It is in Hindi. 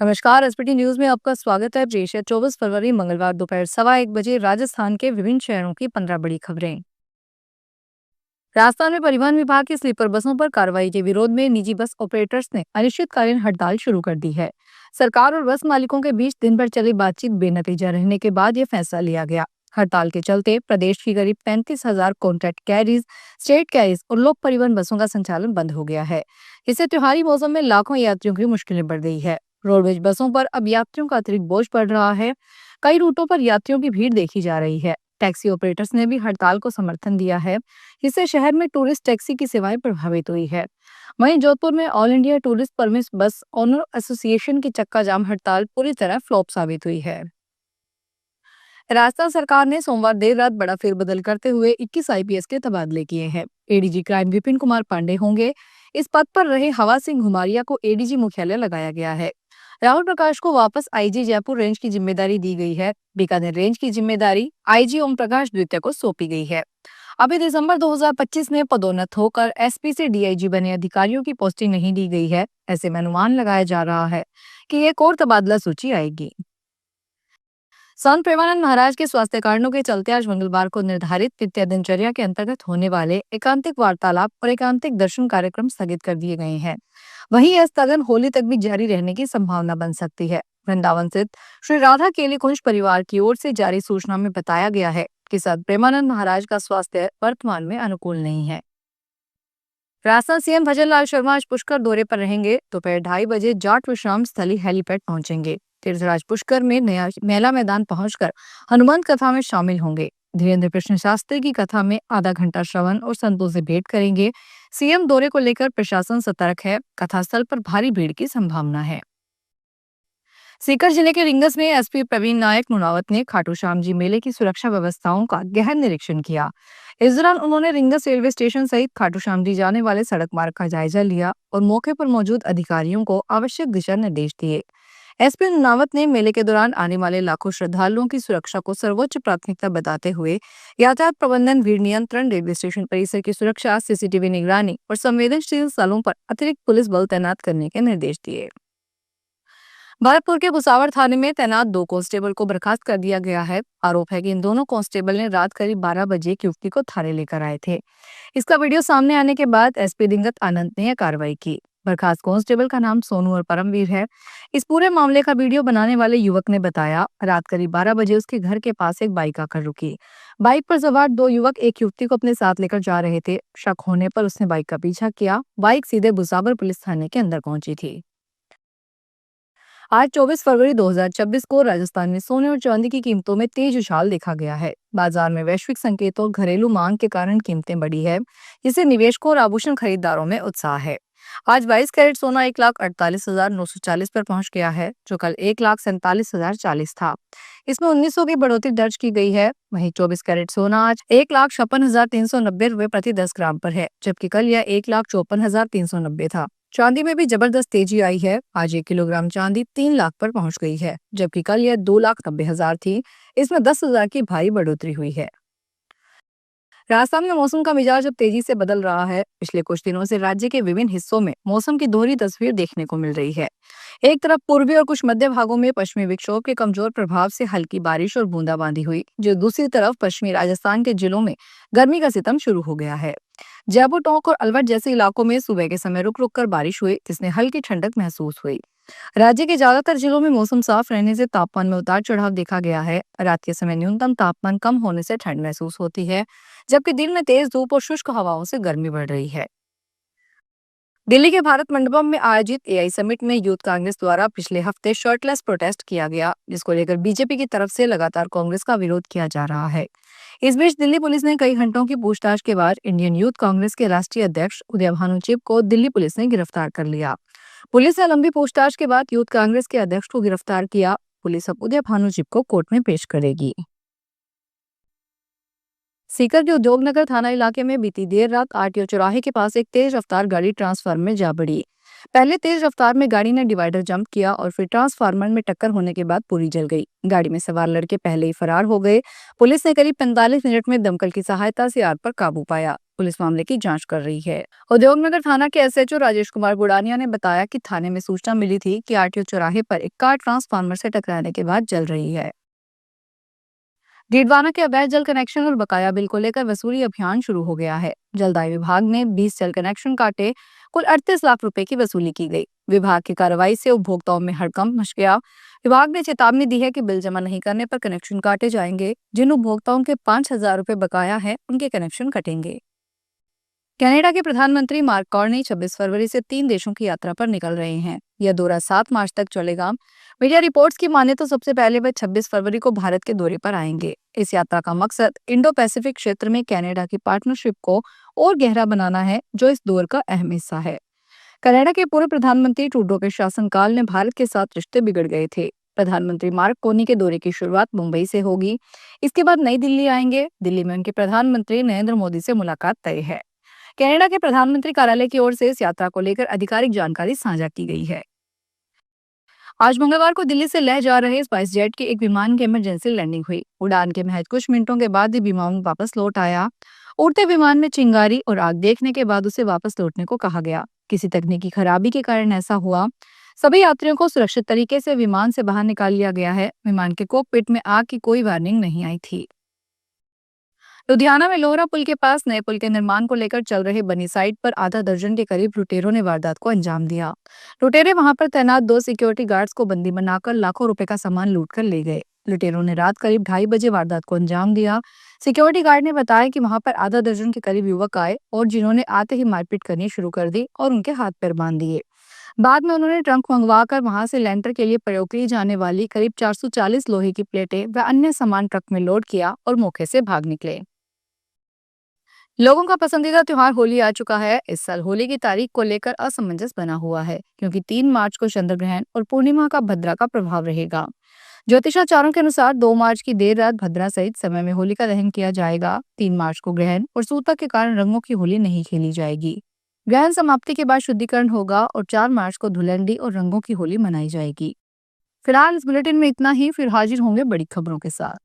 नमस्कार। एसपीटी न्यूज में आपका स्वागत है। पेश है 24 फरवरी मंगलवार दोपहर 1:15 राजस्थान के विभिन्न शहरों की 15 बड़ी खबरें। राजस्थान में परिवहन विभाग की स्लीपर बसों पर कार्रवाई के विरोध में निजी बस ऑपरेटर्स ने अनिश्चितकालीन हड़ताल शुरू कर दी है। सरकार और बस मालिकों के बीच दिन भर चली बातचीत बेनतीजा रहने के बाद यह फैसला लिया गया। हड़ताल के चलते प्रदेश की करीब 35,000 कॉन्ट्रैक्ट कैरीज, स्टेट कैरीज और लोक परिवहन बसों का संचालन बंद हो गया है। इससे त्योहारी मौसम में लाखों यात्रियों की मुश्किलें बढ़ गई है। रोडवेज बसों पर अब यात्रियों का अतिरिक्त बोझ पड़ रहा है। कई रूटों पर यात्रियों की भीड़ देखी जा रही है। टैक्सी ऑपरेटर्स ने भी हड़ताल को समर्थन दिया है। इससे शहर में टूरिस्ट टैक्सी की सेवाएं प्रभावित हुई है। वहीं जोधपुर में ऑल इंडिया टूरिस्ट परमिट बस ओनर एसोसिएशन की चक्का जाम हड़ताल पूरी तरह फ्लॉप साबित हुई है। राजस्थान सरकार ने सोमवार देर रात बड़ा फेरबदल करते हुए 21 आईपीएस के तबादले किए हैं। एडीजी क्राइम विपिन कुमार पांडे होंगे। इस पद पर रहे हवा सिंह घुमारिया को एडीजी मुख्यालय लगाया गया है। राहुल प्रकाश को वापस आईजी जयपुर रेंज की जिम्मेदारी दी गई है। बीकानेर रेंज की जिम्मेदारी आईजी ओम प्रकाश द्वितीय को सौंपी गई है। अभी दिसंबर 2025 में पदोन्नत होकर एसपी से डीआईजी बने अधिकारियों की पोस्टिंग नहीं दी गई है। ऐसे में अनुमान लगाया जा रहा है कि एक और तबादला सूची आएगी। संत प्रेमानंद महाराज के स्वास्थ्य कारणों के चलते आज मंगलवार को निर्धारित नित्य दिनचर्या के अंतर्गत होने वाले एकांतिक वार्तालाप और एकांतिक दर्शन कार्यक्रम स्थगित कर दिए गए हैं। वहीं यह स्थगन होली तक भी जारी रहने की संभावना बन सकती है। वृंदावन स्थित श्री राधा केली कुंज परिवार की ओर से जारी सूचना में बताया गया है कि संत प्रेमानंद महाराज का स्वास्थ्य वर्तमान में अनुकूल नहीं है। राजस्थान सीएम भजनलाल शर्मा आज पुष्कर दौरे पर रहेंगे। दोपहर 2:30 बजे जाट विश्राम स्थली हेलीपैड पहुंचेंगे। तीर्थराज पुष्कर में नया मेला मैदान पहुंचकर हनुमान कथा में शामिल होंगे। धीरेन्द्र कृष्ण शास्त्री की कथा में आधा घंटा श्रवण और संतों से भेंट करेंगे। सीएम दौरे को लेकर प्रशासन सतर्क है। कथा स्थल पर भारी भीड़ की संभावना है। सीकर जिले के रिंगस में एसपी प्रवीण नायक नुनावत ने खाटू श्याम जी मेले की सुरक्षा व्यवस्थाओं का गहन निरीक्षण किया। इस दौरान उन्होंने रिंगस रेलवे स्टेशन सहित खाटू श्याम जी जाने वाले सड़क मार्ग का जायजा लिया और मौके पर मौजूद अधिकारियों को आवश्यक दिशा निर्देश दिए। एसपी नुनावत ने मेले के दौरान आने वाले लाखों श्रद्धालुओं की सुरक्षा को सर्वोच्च प्राथमिकता बताते हुए यातायात प्रबंधन, भीड़ नियंत्रण, रेलवे स्टेशन परिसर की सुरक्षा, सीसीटीवी निगरानी और संवेदनशील स्थलों पर अतिरिक्त पुलिस बल तैनात करने के निर्देश दिए। भरतपुर के भुसावर थाने में तैनात 2 कांस्टेबल को बर्खास्त कर दिया गया है। आरोप है कि इन दोनों कांस्टेबल ने रात करीब 12 बजे एक युवती को थाने लेकर आए थे। इसका वीडियो सामने आने के बाद एसपी दिंगत आनंद ने यह कार्रवाई की। बर्खास्त कांस्टेबल का नाम सोनू और परमवीर है। इस पूरे मामले का वीडियो बनाने वाले युवक ने बताया, रात करीब 12 बजे उसके घर के पास एक बाइक आकर रुकी। बाइक पर सवार 2 युवक एक युवती को अपने साथ लेकर जा रहे थे। शक होने पर उसने बाइक का पीछा किया। बाइक सीधे भुसावर पुलिस थाने के अंदर पहुंची थी। आज 24 फरवरी 2026 को राजस्थान में सोने और चांदी की कीमतों में तेज उछाल देखा गया है। बाजार में वैश्विक संकेतों और घरेलू मांग के कारण कीमतें बढ़ी है, जिससे निवेशकों और आभूषण खरीदारों में उत्साह है। आज 22 कैरेट सोना 1,48,940 पर पहुंच गया है, जो कल 1,47,040 था। इसमें 1900 की बढ़ोतरी दर्ज की गई है। वहीं 24 कैरेट सोना आज 1,56,390 रुपए प्रति 10 ग्राम पर है, जबकि कल यह 1,54,390 था। चांदी में भी जबरदस्त तेजी आई है। आज 1 किलोग्राम चांदी 3 लाख पर पहुंच गई है, जबकि कल यह 2,90,000 थी। इसमें 10,000 की भारी बढ़ोतरी हुई है। राजस्थान में मौसम का मिजाज अब तेजी से बदल रहा है। पिछले कुछ दिनों से राज्य के विभिन्न हिस्सों में मौसम की दोहरी तस्वीर देखने को मिल रही है। एक तरफ पूर्वी और कुछ मध्य भागों में पश्चिमी विक्षोभ के कमजोर प्रभाव से हल्की बारिश और बूंदाबांदी हुई, जो दूसरी तरफ पश्चिमी राजस्थान के जिलों में गर्मी का सितम शुरू हो गया है। जयपुर, टोंक और अलवर जैसे इलाकों में सुबह के समय रुक रुक कर बारिश हुई, जिसने हल्की ठंडक महसूस हुई। राज्य के ज्यादातर जिलों में मौसम साफ रहने से तापमान में उतार चढ़ाव देखा गया है। रात के समय न्यूनतम तापमान कम होने से ठंड महसूस होती है, जबकि दिन में तेज धूप और शुष्क हवाओं से गर्मी बढ़ रही है। दिल्ली के भारत मंडपम में आयोजित एआई समिट में यूथ कांग्रेस द्वारा पिछले हफ्ते शर्टलेस प्रोटेस्ट किया गया, जिसको लेकर बीजेपी की तरफ से लगातार कांग्रेस का विरोध किया जा रहा है। इस बीच दिल्ली पुलिस ने कई घंटों की पूछताछ के बाद इंडियन यूथ कांग्रेस के राष्ट्रीय अध्यक्ष उदय भानु चिब को दिल्ली पुलिस ने गिरफ्तार कर लिया। पुलिस ने लंबी पूछताछ के बाद यूथ कांग्रेस के अध्यक्ष को गिरफ्तार किया। पुलिस अब उदय भानु चिब को कोर्ट में पेश करेगी। सीकर के उद्योगनगर थाना इलाके में बीती देर रात आरटीओ चौराहे के पास एक तेज रफ्तार गाड़ी ट्रांसफार्मर में जा पड़ी। पहले तेज रफ्तार में गाड़ी ने डिवाइडर जंप किया और फिर ट्रांसफार्मर में टक्कर होने के बाद पूरी जल गई। गाड़ी में सवार लड़के पहले ही फरार हो गए। पुलिस ने करीब 45 मिनट में दमकल की सहायता से आग पर काबू पाया। पुलिस मामले की जांच कर रही है। उद्योगनगर थाना के एसएचओ राजेश कुमार बुड़ानिया ने बताया कि थाने में सूचना मिली थी कि आरटीओ चौराहे पर एक कार ट्रांसफार्मर से टकराने के बाद जल रही है। डीडवाना के अवैध जल कनेक्शन और बकाया बिल को लेकर वसूली अभियान शुरू हो गया है। जलदाय विभाग ने 20 जल कनेक्शन काटे। कुल 38 लाख रुपए की वसूली की गई। विभाग की कार्रवाई से उपभोक्ताओं में हड़कंप मच गया। विभाग ने चेतावनी दी है कि बिल जमा नहीं करने पर कनेक्शन काटे जाएंगे। जिन उपभोक्ताओं के 5,000 रुपए बकाया है उनके कनेक्शन कटेंगे। कनाडा के प्रधानमंत्री मार्क कार्नी 26 फरवरी से 3 देशों की यात्रा पर निकल रहे हैं। यह दौरा 7 मार्च तक चलेगा। मीडिया रिपोर्ट्स की माने तो सबसे पहले वे 26 फरवरी को भारत के दौरे पर आएंगे। इस यात्रा का मकसद इंडो पैसिफिक क्षेत्र में कनाडा की पार्टनरशिप को और गहरा बनाना है, जो इस दौर का अहम हिस्सा है। कनाडा के पूर्व प्रधानमंत्री ट्रूडो के शासनकाल में भारत के साथ रिश्ते बिगड़ गए थे। प्रधानमंत्री मार्क कार्नी के दौरे की शुरुआत मुंबई से होगी। इसके बाद नई दिल्ली आएंगे। दिल्ली में उनके प्रधानमंत्री नरेंद्र मोदी से मुलाकात तय है। कनाडा के प्रधानमंत्री कार्यालय की ओर से इस यात्रा को लेकर आधिकारिक जानकारी साझा की गई है। आज मंगलवार को दिल्ली से लेह जा रहे स्पाइस जेट के एक विमान की इमरजेंसी लैंडिंग हुई। उड़ान के महज कुछ मिनटों के बाद ही विमान वापस लौट आया। उड़ते विमान में चिंगारी और आग देखने के बाद उसे वापस लौटने को कहा गया। किसी तकनीकी खराबी के कारण ऐसा हुआ। सभी यात्रियों को सुरक्षित तरीके से विमान से बाहर निकाल लिया गया है। विमान के कॉकपिट में आग की कोई वार्निंग नहीं आई थी। लुधियाना में लोहरा पुल के पास नए पुल के निर्माण को लेकर चल रहे बनी साइट पर आधा दर्जन के करीब लुटेरों ने वारदात को अंजाम दिया। लुटेरे वहां पर तैनात 2 सिक्योरिटी गार्ड्स को बंदी बनाकर लाखों रुपए का सामान लूट कर ले गए। लुटेरों ने रात करीब 2:30 बजे वारदात को अंजाम दिया। सिक्योरिटी गार्ड ने बताया कि वहां पर आधा दर्जन के करीब युवक आए और जिन्होंने आते ही मारपीट करनी शुरू कर दी और उनके हाथ पैर बांध दिए। बाद में उन्होंने ट्रंक मंगवाकर वहां से लैंटर के लिए प्रयोग की जाने वाली करीब 440 लोहे की प्लेटें व अन्य सामान ट्रक में लोड किया और मौके से भाग निकले। लोगों का पसंदीदा त्योहार होली आ चुका है। इस साल होली की तारीख को लेकर असमंजस बना हुआ है, क्योंकि 3 मार्च को चंद्र ग्रहण और पूर्णिमा का भद्रा का प्रभाव रहेगा। ज्योतिषाचार्यों के अनुसार 2 मार्च की देर रात भद्रा सहित समय में होली का दहन किया जाएगा। 3 मार्च को ग्रहण और सूतक के कारण रंगों की होली नहीं खेली जाएगी। ग्रहण समाप्ति के बाद शुद्धिकरण होगा और 4 मार्च को धुलंडी और रंगों की होली मनाई जाएगी। फिलहाल इस बुलेटिन में इतना ही। फिर हाजिर होंगे बड़ी खबरों के साथ।